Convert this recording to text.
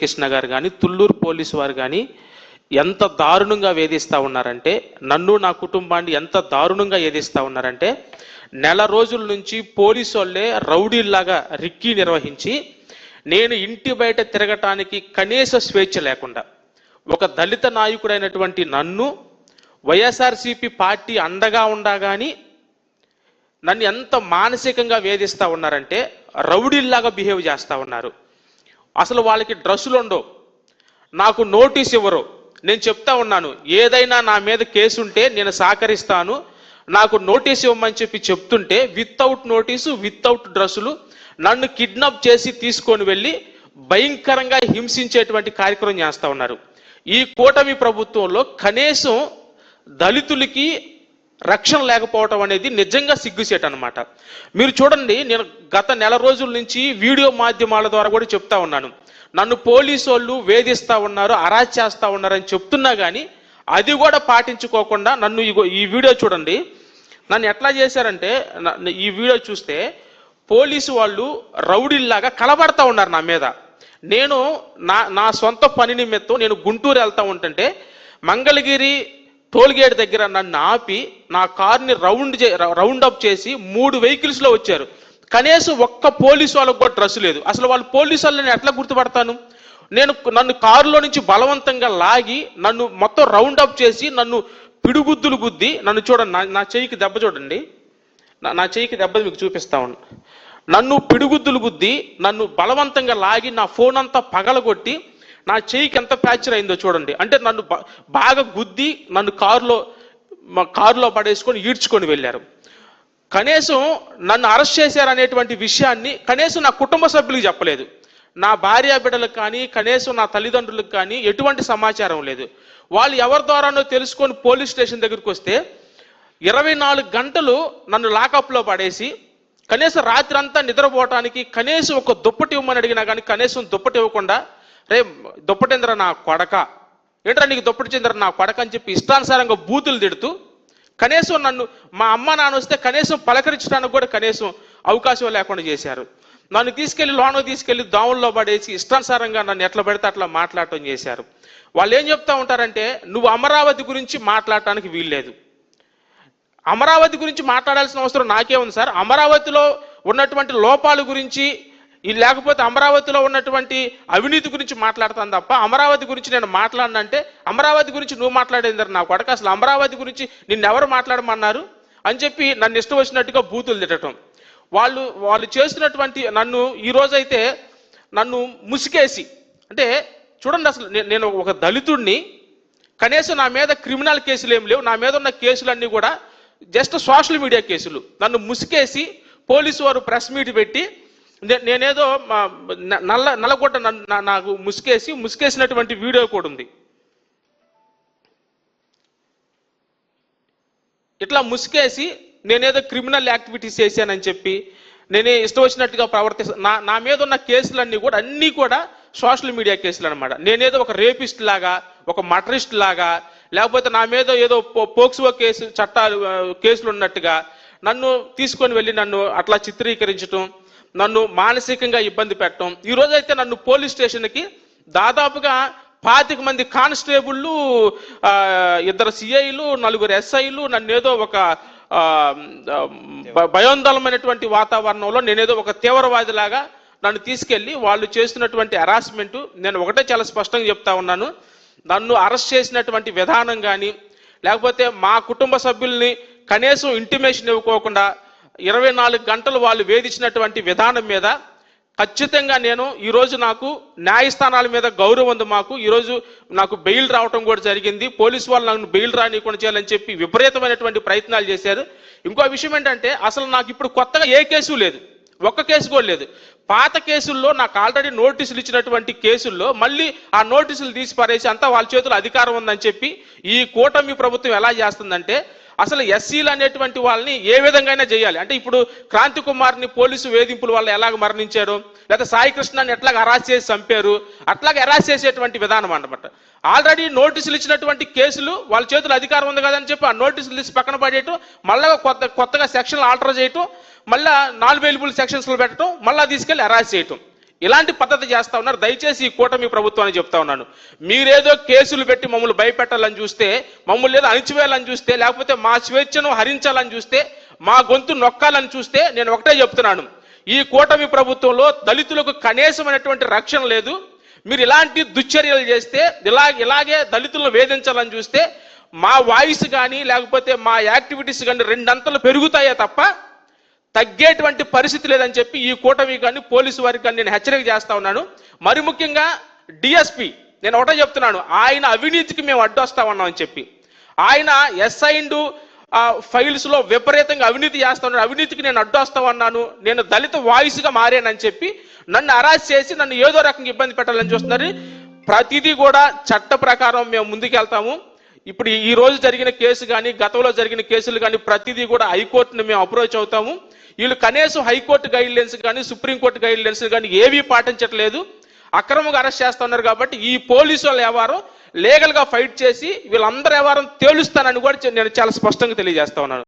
మురళీకృష్ణ గారు కానీ, తుళ్ళూరు పోలీసు వారు కానీ ఎంత దారుణంగా వేధిస్తూ ఉన్నారంటే, నన్ను నా కుటుంబాన్ని ఎంత దారుణంగా వేధిస్తూ ఉన్నారంటే, నెల రోజుల నుంచి పోలీసు వాళ్ళే రౌడీల్లాగా రిక్కీ నిర్వహించి నేను ఇంటి బయట తిరగటానికి కనీస స్వేచ్ఛ లేకుండా, ఒక దళిత నాయకుడైనటువంటి నన్ను వైఎస్ఆర్సీపీ పార్టీ అండగా ఉండగాని నన్ను ఎంత మానసికంగా వేధిస్తూ ఉన్నారంటే, రౌడీల్లాగా బిహేవ్ చేస్తూ ఉన్నారు. అసలు వాళ్ళకి డ్రెస్సులు ఉండవు, నాకు నోటీస్ ఇవ్వరు. నేను చెప్తా ఉన్నాను, ఏదైనా నా మీద కేసు ఉంటే నేను సహకరిస్తాను, నాకు నోటీస్ ఇవ్వమని చెప్పి చెప్తుంటే వితౌట్ నోటీసు, వితౌట్ డ్రెస్సులు నన్ను కిడ్నాప్ చేసి తీసుకొని వెళ్ళి భయంకరంగా హింసించేటువంటి కార్యక్రమం చేస్తూ ఉన్నారు. ఈ కూటమి ప్రభుత్వంలో కనీసం దళితులకి రక్షణ లేకపోవటం అనేది నిజంగా సిగ్గుసేట అనమాట. మీరు చూడండి, నేను గత నెల రోజుల నుంచి వీడియో మాధ్యమాల ద్వారా కూడా చెప్తా ఉన్నాను, నన్ను పోలీసు వాళ్ళు వేధిస్తూ ఉన్నారు, అరాచ్ చేస్తూ ఉన్నారని చెప్తున్నా కానీ అది కూడా పాటించుకోకుండా నన్ను ఈ వీడియో చూడండి, నన్ను ఎట్లా చేశారంటే, ఈ వీడియో చూస్తే పోలీసు వాళ్ళు రౌడీల్లాగా కలబడతా ఉన్నారు నా మీద. నేను నా సొంత పని నిమిత్తం నేను గుంటూరు వెళ్తూ ఉంటుంటే మంగళగిరి టోల్గేట్ దగ్గర నన్ను ఆపి నా కార్ని రౌండ్ అప్ చేసి 3 వెహికల్స్లో వచ్చారు. కనీసం ఒక్క పోలీసు వాళ్ళకు కూడా డ్రెస్ లేదు. అసలు వాళ్ళు పోలీసు వాళ్ళని ఎట్లా గుర్తుపడతాను? నన్ను కారులో నుంచి బలవంతంగా లాగి నన్ను మొత్తం రౌండ్ అప్ చేసి నన్ను పిడుగుద్దులు గుద్ది, నన్ను చూడండి, నా చెయ్యికి దెబ్బ చూడండి, నా చెయ్యికి దెబ్బ మీకు చూపిస్తా ఉన్నా. నన్ను పిడుగుద్దులు గుద్ది నన్ను బలవంతంగా లాగి నా ఫోన్ అంతా పగలగొట్టి నా చెయ్యికి ఎంత ఫ్రాక్చర్ అయిందో చూడండి. అంటే నన్ను బాగా గుద్ది నన్ను కారులో పడేసుకొని ఈడ్చుకొని వెళ్ళారు. కనీసం నన్ను అరెస్ట్ చేశారనేటువంటి విషయాన్ని కనీసం నా కుటుంబ సభ్యులకు చెప్పలేదు. నా భార్య బిడ్డలకు కానీ, కనీసం నా తల్లిదండ్రులకు కానీ ఎటువంటి సమాచారం లేదు. వాళ్ళు ఎవరి ద్వారానో తెలుసుకొని పోలీస్ స్టేషన్ దగ్గరికి వస్తే 24 గంటలు నన్ను లాకప్లో పడేసి, కనీసం రాత్రి అంతా నిద్రపోవటానికి కనీసం ఒక దుప్పటి ఇవ్వమని అడిగినా కానీ కనీసం దుప్పటి ఇవ్వకుండా, రే దుప్పటేంద్ర నా కొడక, ఏంట్రా నీకు దుప్పటి చెందిర నా కొడక అని చెప్పి ఇష్టానుసారంగా బూతులు తిడుతూ, కనీసం నన్ను మా అమ్మ నాన్న వస్తే కనీసం పలకరించడానికి కూడా కనీసం అవకాశం లేకుండా చేశారు. నన్ను తీసుకెళ్లి దోమల్లో పడేసి ఇష్టానుసారంగా నన్ను ఎట్లా పడితే అట్లా మాట్లాడటం చేశారు. వాళ్ళు ఏం చెప్తా ఉంటారంటే, నువ్వు అమరావతి గురించి మాట్లాడటానికి వీల్లేదు. అమరావతి గురించి మాట్లాడాల్సిన అవసరం నాకేముంది సార్? అమరావతిలో ఉన్నటువంటి లోపాల గురించి, లేకపోతే అమరావతిలో ఉన్నటువంటి అవినీతి గురించి మాట్లాడతాను తప్ప అమరావతి గురించి నేను మాట్లాడినంటే, అమరావతి గురించి నువ్వు మాట్లాడేందరు నా కొడక, అసలు అమరావతి గురించి నిన్నెవరు మాట్లాడమన్నారు అని చెప్పి నన్ను ఇష్టం వచ్చినట్టుగా బూతులు తిట్టడం. వాళ్ళు చేస్తున్నటువంటి నన్ను ఈరోజైతే నన్ను ముసికేసి, అంటే చూడండి, అసలు నేను ఒక దళితుడిని, కనీసం నా మీద క్రిమినల్ కేసులు ఏం లేవు, నా మీద ఉన్న కేసులన్నీ కూడా జస్ట్ సోషల్ మీడియా కేసులు. నన్ను ముసికేసి పోలీసు వారు ప్రెస్ మీట్ పెట్టి నేనేదో నల్లగొట్ట నాకు ముసికేసినటువంటి వీడియో కూడా ఉంది. ఇట్లా ముసికేసి నేనేదో క్రిమినల్ యాక్టివిటీస్ చేశానని చెప్పి నేనే ఇష్టం వచ్చినట్టుగా నా మీద ఉన్న కేసులన్నీ కూడా అన్నీ కూడా సోషల్ మీడియా కేసులు అనమాట. నేనేదో ఒక రేపిస్ట్ లాగా, ఒక మటరిస్ట్ లాగా, లేకపోతే నా మీద ఏదో పోక్సో కేసులు ఉన్నట్టుగా నన్ను తీసుకొని వెళ్ళి నన్ను అట్లా చిత్రీకరించడం, నన్ను మానసికంగా ఇబ్బంది పెట్టడం. ఈరోజైతే నన్ను పోలీస్ స్టేషన్కి దాదాపుగా 25 మంది కానిస్టేబుళ్ళు, 2 సిఐలు, 4 ఎస్ఐలు నన్ను ఏదో ఒక భయోందోళనమైనటువంటి వాతావరణంలో నేనేదో ఒక తీవ్రవాదిలాగా నన్ను తీసుకెళ్ళి వాళ్ళు చేస్తున్నటువంటి హెరాస్మెంటు. నేను ఒకటే చాలా స్పష్టంగా చెప్తా ఉన్నాను, నన్ను అరెస్ట్ చేసినటువంటి విధానం కానీ, లేకపోతే మా కుటుంబ సభ్యుల్ని కనీసం ఇంటిమేషన్ ఇవ్వకోకుండా 24 గంటలు వాళ్ళు వేధించినటువంటి విధానం మీద ఖచ్చితంగా నేను ఈరోజు నాకు న్యాయస్థానాల మీద గౌరవం ఉంది. ఈరోజు నాకు బెయిల్ రావటం కూడా జరిగింది. పోలీసు వాళ్ళు నాకు బెయిల్ రానికుండా చేయాలని చెప్పి విపరీతమైనటువంటి ప్రయత్నాలు చేశారు. ఇంకో విషయం ఏంటంటే, అసలు నాకు ఇప్పుడు కొత్తగా ఏ కేసు లేదు, ఒక్క కేసు కూడా లేదు. పాత కేసుల్లో నాకు ఆల్రెడీ నోటీసులు ఇచ్చినటువంటి కేసుల్లో మళ్ళీ ఆ నోటీసులు తీసి పారేసి అంతా వాళ్ళ చేతుల్లో అధికారం ఉందని చెప్పి ఈ కూటమి ప్రభుత్వం ఎలా చేస్తుందంటే, అసలు ఎస్సీలు అనేటువంటి వాళ్ళని ఏ విధంగా చేయాలి అంటే, ఇప్పుడు క్రాంతి కుమార్ని పోలీసు వేధింపుల వల్ల ఎలాగ మరణించారు, లేదా సాయి కృష్ణని ఎట్లాగ అరెస్ట్ చేసి చంపారు, అట్లాగే అరెస్ట్ చేసేటువంటి విధానం అన్నమాట. ఆల్రెడీ నోటీసులు ఇచ్చినటువంటి కేసులు వాళ్ళ చేతులు అధికారం ఉంది కదని చెప్పి ఆ నోటీసులు తీసి పక్కన పడేయటం, మళ్ళీ కొత్తగా సెక్షన్లు ఆల్టర్ చేయటం, మళ్ళీ నాన్ అవైలబుల్ సెక్షన్స్లో పెట్టడం, మళ్ళీ తీసుకెళ్ళి అరెస్ట్ చేయటం. ఇలాంటి పద్ధతి చేస్తా ఉన్నారు. దయచేసి ఈ కూటమి ప్రభుత్వాన్ని చెప్తా ఉన్నాను, మీరేదో కేసులు పెట్టి మమ్మల్ని భయపెట్టాలని చూస్తే, మమ్మల్ని ఏదో అణిచివేయాలని చూస్తే, లేకపోతే మా స్వేచ్ఛను హరించాలని చూస్తే, మా గొంతు నొక్కాలని చూస్తే, నేను ఒకటే చెప్తున్నాను, ఈ కూటమి ప్రభుత్వంలో దళితులకు కనీసమైనటువంటి రక్షణ లేదు. మీరు ఇలాంటి దుశ్చర్యలు చేస్తే, ఇలాగే దళితులను వేధించాలని చూస్తే మా వాయిస్ కానీ లేకపోతే మా యాక్టివిటీస్ కానీ రెండంతలు పెరుగుతాయే తప్ప తగ్గేటువంటి పరిస్థితి లేదని చెప్పి ఈ కూటమి కానీ పోలీసు వారికి కానీ నేను హెచ్చరిక చేస్తా ఉన్నాను. మరి ముఖ్యంగా డిఎస్పి, నేను ఒకటే చెప్తున్నాను, ఆయన అవినీతికి మేము అడ్డొస్తా ఉన్నామని చెప్పి, ఆయన ఎస్ఐండ్ ఫైల్స్లో విపరీతంగా అవినీతి చేస్తా ఉన్నాను, అవినీతికి నేను అడ్డొస్తా ఉన్నాను, నేను దళిత వాయిస్గా మారానని చెప్పి నన్ను అరెస్ట్ చేసి నన్ను ఏదో రకంగా ఇబ్బంది పెట్టాలని చూస్తున్నారు. ప్రతిదీ కూడా చట్ట ప్రకారం మేము ముందుకెళ్తాము. ఇప్పుడు ఈ రోజు జరిగిన కేసు కానీ గతంలో జరిగిన కేసులు కానీ ప్రతిదీ కూడా హైకోర్టుని మేము అప్రోచ్ అవుతాము. వీళ్ళు కనీసం హైకోర్టు గైడ్ లైన్స్ కానీ సుప్రీంకోర్టు గైడ్ లైన్స్ కానీ ఏవీ పాటించట్లేదు, అక్రమంగా అరెస్ట్ చేస్తున్నారు. కాబట్టి ఈ పోలీసు వాళ్ళ వ్యవహారం లీగల్ గా ఫైట్ చేసి వీళ్ళందరి వ్యవహారం తేలుస్తానని కూడా నేను చాలా స్పష్టంగా తెలియజేస్తా ఉన్నాను.